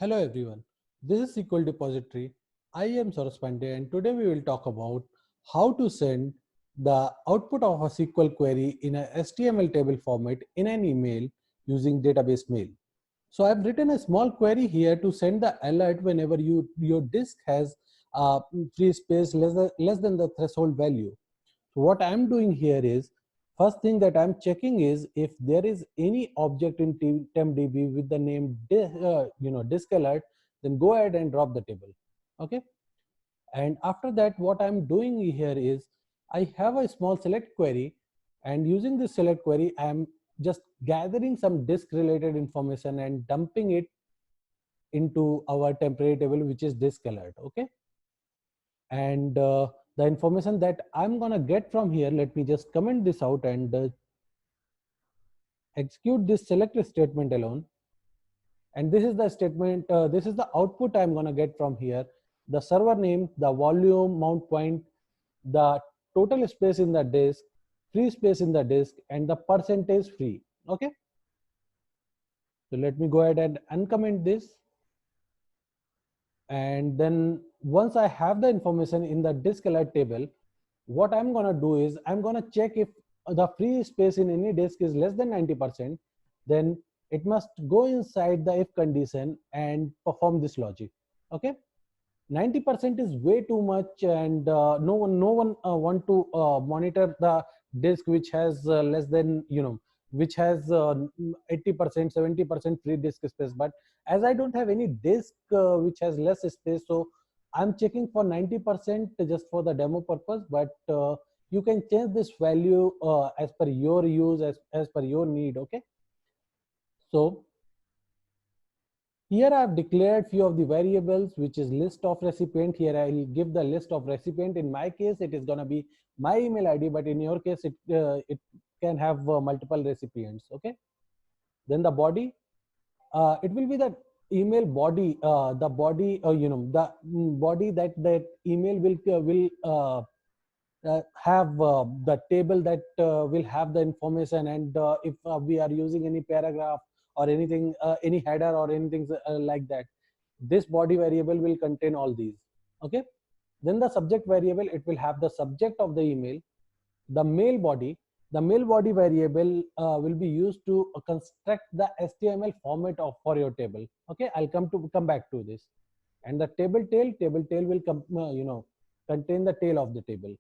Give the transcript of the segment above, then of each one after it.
Hello everyone, this is SQL Depository. I am Saras Pandey and today we will talk about how to send the output of a SQL query in a HTML table format in an email using database mail. So I've written a small query here to send the alert whenever your disk has free space less than the threshold value. So what I'm doing here is, first thing that I'm checking is if there is any object in TempDB with the name disk alert, then go ahead and drop the table. Okay. And after that, what I'm doing here is I have a small select query, and using this select query, I'm just gathering some disk related information and dumping it into our temporary table, which is disk alert. Okay. And the information that I'm gonna get from here, let me just comment this out and execute this select statement alone. And this is the statement, this is the output I'm gonna get from here: the server name, the volume, mount point, the total space in the disk, free space in the disk, and the percentage free. Okay, so let me go ahead and uncomment this. And then once I have the information in the disk alert table, what I'm going to do is I'm going to check if the free space in any disk is less than 90%, then it must go inside the if condition and perform this logic. Okay, 90% is way too much, and no one want to monitor the disk which has less than which has 80% 70% free disk space. But as I don't have any disk which has less space, so I'm checking for 90% just for the demo purpose. But you can change this value as per your use, as per your need. Okay, so here I have declared few of the variables, which is list of recipient. Here I will give the list of recipient. In my case, it is going to be my email ID, but in your case, it can have multiple recipients. Okay. Then the body, it will be the email body, the body, the body that email will have the table that will have the information. And if we are using any paragraph or anything, any header or anything like that, this body variable will contain all these. Okay, then the subject variable, it will have the subject of the email. The mail body, the mail body variable will be used to construct the HTML format of for your table. Okay, I'll come back to this. And the table tail will contain the tail of the table.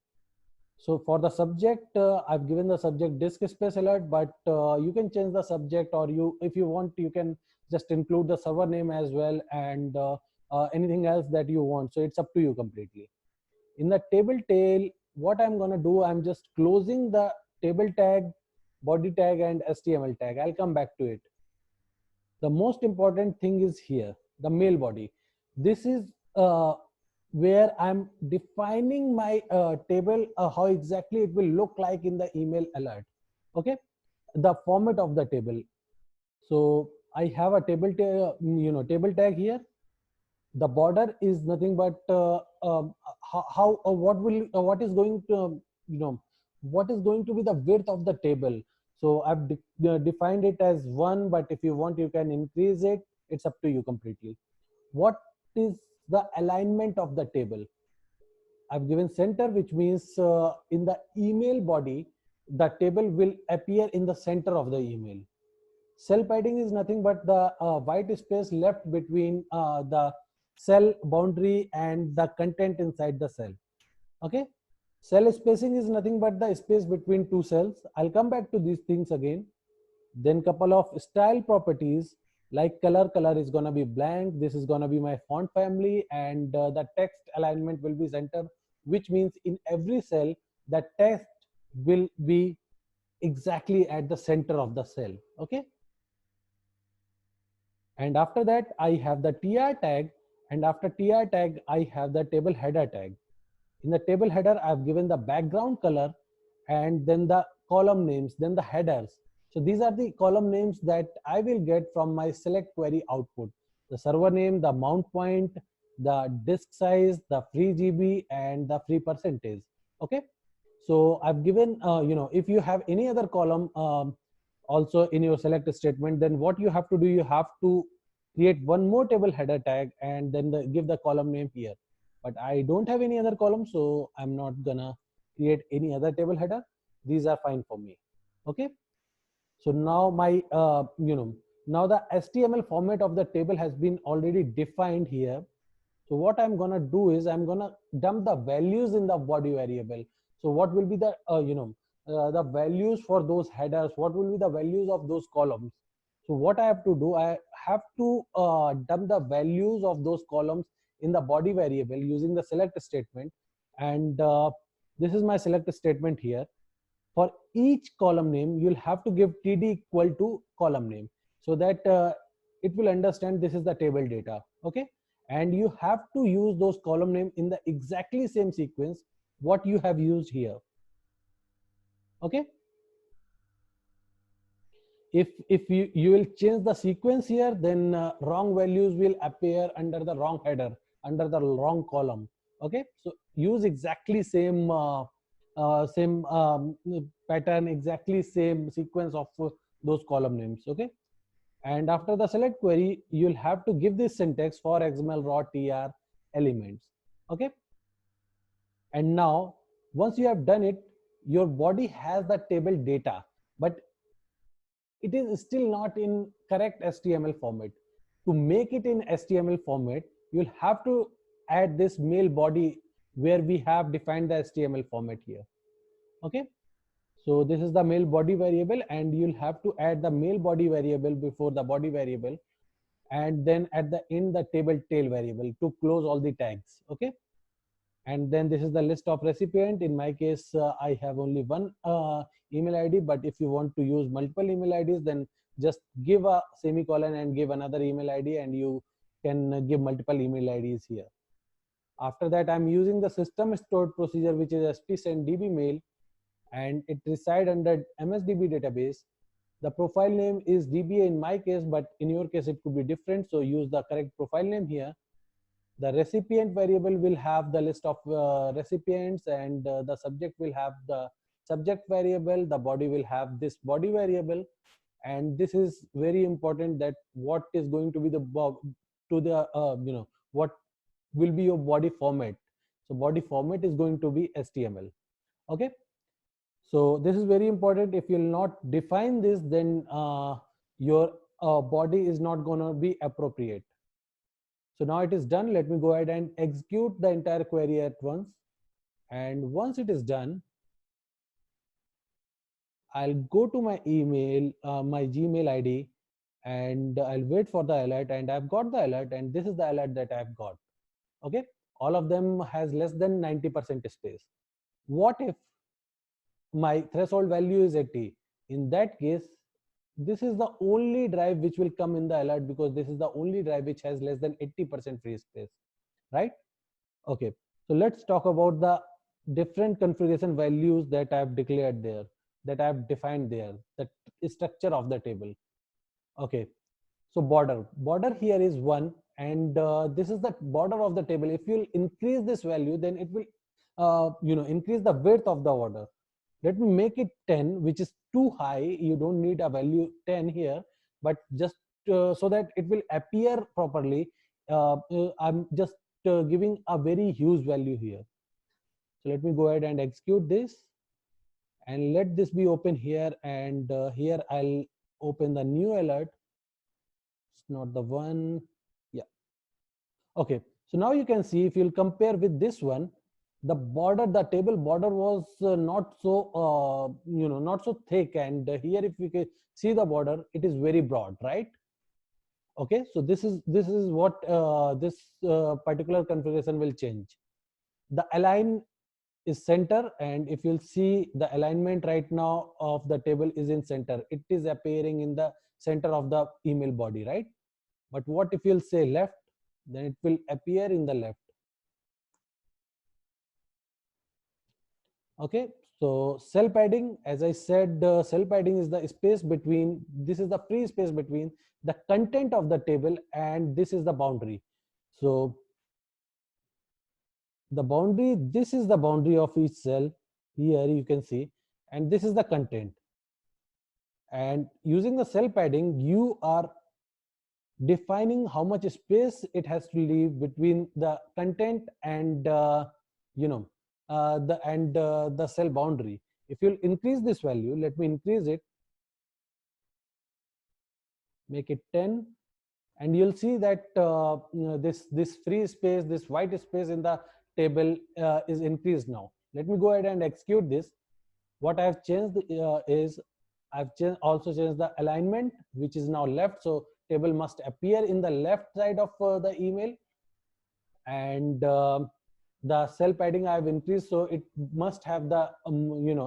So for the subject, I've given the subject disk space alert, but you can change the subject, or if you want, you can just include the server name as well, and anything else that you want. So it's up to you completely. In the table tail, what I'm going to do, I'm just closing the table tag, body tag, and HTML tag. I'll come back to it. The most important thing is here, the mail body. This is where I'm defining my table, how exactly it will look like in the email alert. Okay, the format of the table. So I have a table tag here. The border is nothing but what is going to what is going to be the width of the table. So I've defined it as 1, but if you want, you can increase it. It's up to you completely. What is the alignment of the table? I've given center, which means in the email body, the table will appear in the center of the email. Cell padding is nothing but the white space left between the cell boundary and the content inside the cell. Okay, cell spacing is nothing but the space between two cells. I'll come back to these things again. Then couple of style properties, like color is going to be blank. This is going to be my font family, and the text alignment will be center, which means in every cell the text will be exactly at the center of the cell. Okay, and after that I have the tr tag, and after tr tag I have the table header tag. In the table header, I've given the background color, and then the column names, then the headers. So these are the column names that I will get from my select query output: the server name, the mount point, the disk size, the free GB, and the free percentage. Okay, so I've given if you have any other column also in your select statement, then what you have to do, you have to create one more table header tag and then give the column name here. But I don't have any other column, so I'm not gonna create any other table header. These are fine for me. Okay. So now my now the HTML format of the table has been already defined here. So what I'm gonna do is I'm gonna dump the values in the body variable. So what will be the the values for those headers? What will be the values of those columns? So what I have to do, I have to dump the values of those columns in the body variable using the select statement. And this is my select statement here. For each column name, you'll have to give td equal to column name, so that it will understand this is the table data. Okay. And you have to use those column name in the exactly same sequence what you have used here. Okay. If you will change the sequence here, then wrong values will appear under the wrong header, under the wrong column. Okay. So use exactly same pattern, exactly same sequence of those column names. Okay. And after the select query, you'll have to give this syntax for XML raw tr elements. Okay. And now once you have done it, your body has the table data, but it is still not in correct HTML format. To make it in HTML format, you'll have to add this mail body where we have defined the HTML format here. Okay. So this is the mail body variable, and you'll have to add the mail body variable before the body variable, and then at the end the table tail variable to close all the tags. Okay. And then this is the list of recipient. In my case, I have only one email ID, but if you want to use multiple email IDs, then just give a semicolon and give another email ID, and you can give multiple email IDs here. After that, I'm using the system stored procedure, which is sp send db mail, and it resides under MSDB database. The profile name is DBA in my case, but in your case it could be different, so use the correct profile name here. The recipient variable will have the list of recipients, and the subject will have the subject variable. The body will have this body variable, and this is very important, that what is going to be the what will be your body format. So body format is going to be HTML. Okay. So this is very important. If you'll not define this, then your body is not going to be appropriate. So now it is done. Let me go ahead and execute the entire query at once. And once it is done, I'll go to my email, my Gmail ID, and I'll wait for the alert. And I've got the alert, and this is the alert that I've got. Okay. All of them has less than 90% space. What if my threshold value is 80? In that case, this is the only drive which will come in the alert, because this is the only drive which has less than 80% free space, right? Okay. So let's talk about the different configuration values that I've declared there, that I've defined there, the structure of the table. Okay. So border here is 1, and this is the border of the table. If you'll increase this value, then it will increase the width of the border. Let me make it 10, which is too high. You don't need a value 10 here, but just so that it will appear properly, I'm just giving a very huge value here. So let me go ahead and execute this, and let this be open here, and here I'll open the new alert. It's not the one. Yeah. Okay. So now you can see, if you'll compare with this one, the border, the table border was not so not so thick, and here if you can see the border, it is very broad, right? Okay. So this is what this particular configuration will change. The align is center, and if you'll see, the alignment right now of the table is in center. It is appearing in the center of the email body, right? But what if you'll say left, then it will appear in the left. Okay. So cell padding, as I said, cell padding is the space between, this is the free space between the content of the table, and this is the boundary. So the boundary, this is the boundary of each cell. Here you can see, and this is the content. And using the cell padding, you are defining how much space it has to leave between the content and you know the cell boundary. If you'll increase this value, let me increase it, make it 10, and you'll see that this free space, this white space in the table is increased now. Let me go ahead and execute this. What I have changed is also changed the alignment, which is now left. So table must appear in the left side of the email, and the cell padding I have increased, so it must have the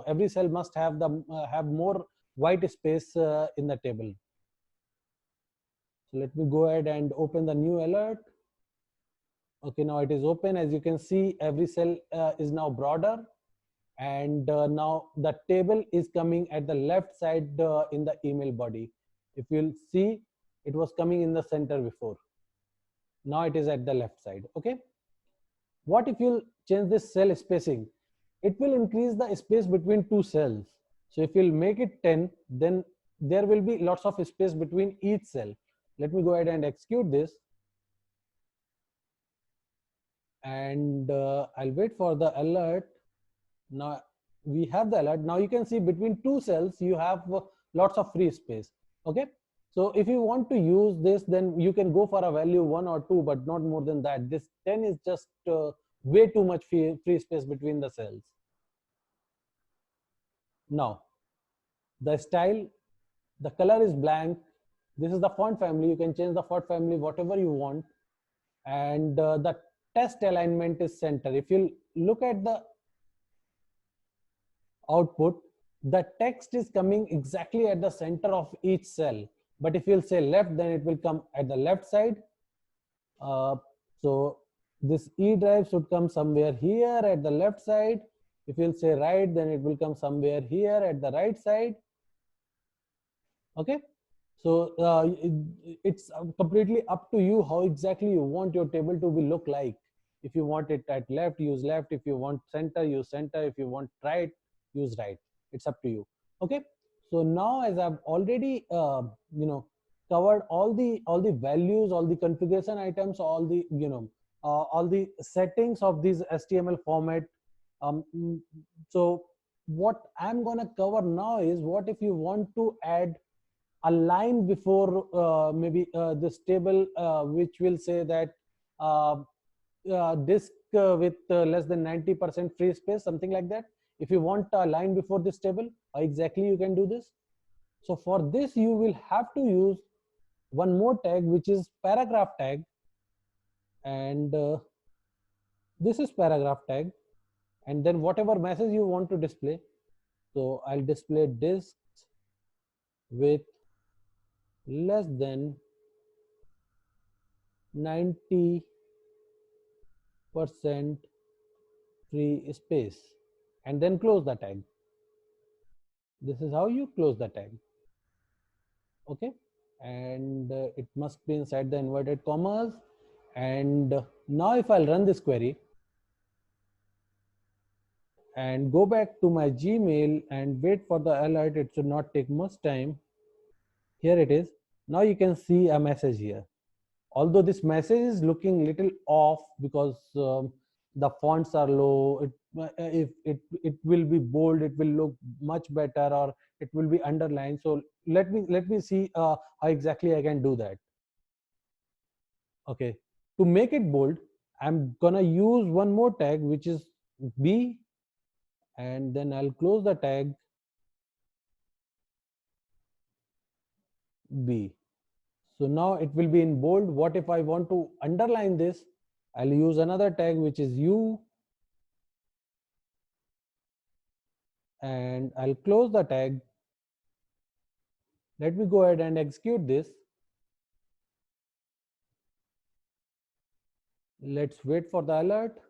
every cell must have the have more white space in the table. So let me go ahead and open the new alert. Okay, now it is open. As you can see, every cell is now broader, and now the table is coming at the left side in the email body. If you'll see, it was coming in the center before. Now it is at the left side. Okay. What if you'll change this cell spacing? It will increase the space between two cells. So if you'll make it 10, then there will be lots of space between each cell. Let me go ahead and execute this. And I'll wait for the alert. Now we have the alert. Now you can see between two cells, you have lots of free space. Okay. So if you want to use this, then you can go for a value 1 or 2, but not more than that. This 10 is just way too much free space between the cells. Now, the style, the color is blank. This is the font family. You can change the font family, whatever you want. And the test alignment is center. If you look at the output, the text is coming exactly at the center of each cell. But if you'll say left, then it will come at the left side. So this E drive should come somewhere here at the left side. If you'll say right, then it will come somewhere here at the right side. Okay. So it's completely up to you how exactly you want your table to be look like. If you want it at left, use left. If you want center, use center. If you want right, use right. It's up to you. Okay. So now, as I've already covered all the values, all the configuration items, all the settings of these HTML format. So what I'm gonna cover now is, what if you want to add a line before maybe this table, which will say that disk with less than 90% free space, something like that. If you want a line before this table, how exactly you can do this? So for this, you will have to use one more tag, which is paragraph tag. And this is paragraph tag. And then whatever message you want to display. So I'll display disk with less than 90% free space, and then close the tag. This is how you close the tag. Okay. And it must be inside the inverted commas. And now if I'll run this query and go back to my Gmail and wait for the alert, it should not take much time. Here it is. Now you can see a message here. Although this message is looking little off because the fonts are low, if it will be bold, it will look much better, or it will be underlined. So let me see how exactly I can do that. Okay, to make it bold, I'm gonna use one more tag, which is B, and then I'll close the tag B. So now it will be in bold. What if I want to underline this? I'll use another tag, which is U, and I'll close the tag. Let me go ahead and execute this. Let's wait for the alert.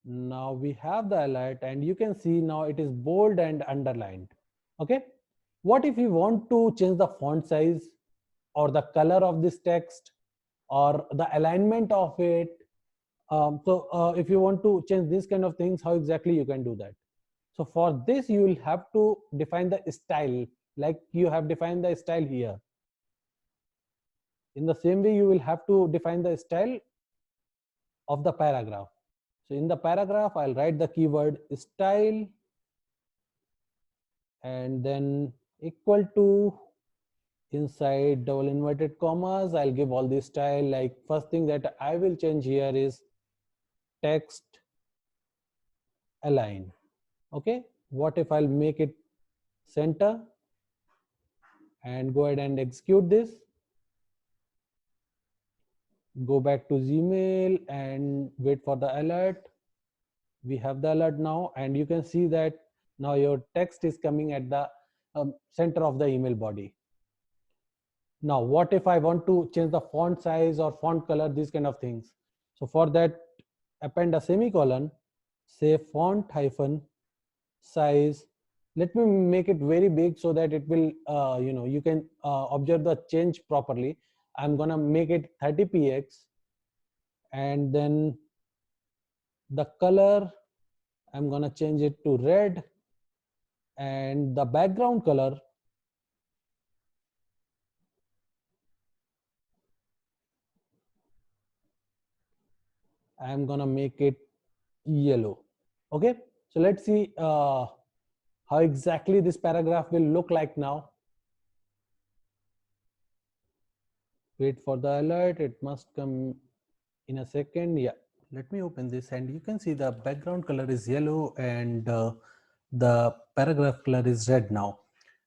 Now we have the alert, and you can see now it is bold and underlined. Okay. What if you want to change the font size or the color of this text or the alignment of it? If you want to change these kind of things, how exactly you can do that? So for this, you will have to define the style, like you have defined the style here. In the same way, you will have to define the style of the paragraph. So in the paragraph, I'll write the keyword style and then equal to, inside double inverted commas, I'll give all the style. Like first thing that I will change here is text align. Okay, what if I'll make it center and go ahead and execute this? Go back to Gmail and wait for the alert. We have the alert now, and you can see that now your text is coming at the center of the email body. Now, what if I want to change the font size or font color, these kind of things? So for that, append a semicolon, say font hyphen size. Let me make it very big so that it will, you can observe the change properly. I'm gonna make it 30px, and then the color, I'm gonna change it to red, and the background color, I'm gonna make it yellow. Okay, so let's see how exactly this paragraph will look like now. Wait for the alert, it must come in a second. Yeah, let me open this, and you can see the background color is yellow and the paragraph color is red now.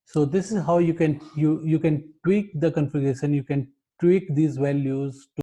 So this is how you can tweak the configuration. You can tweak these values to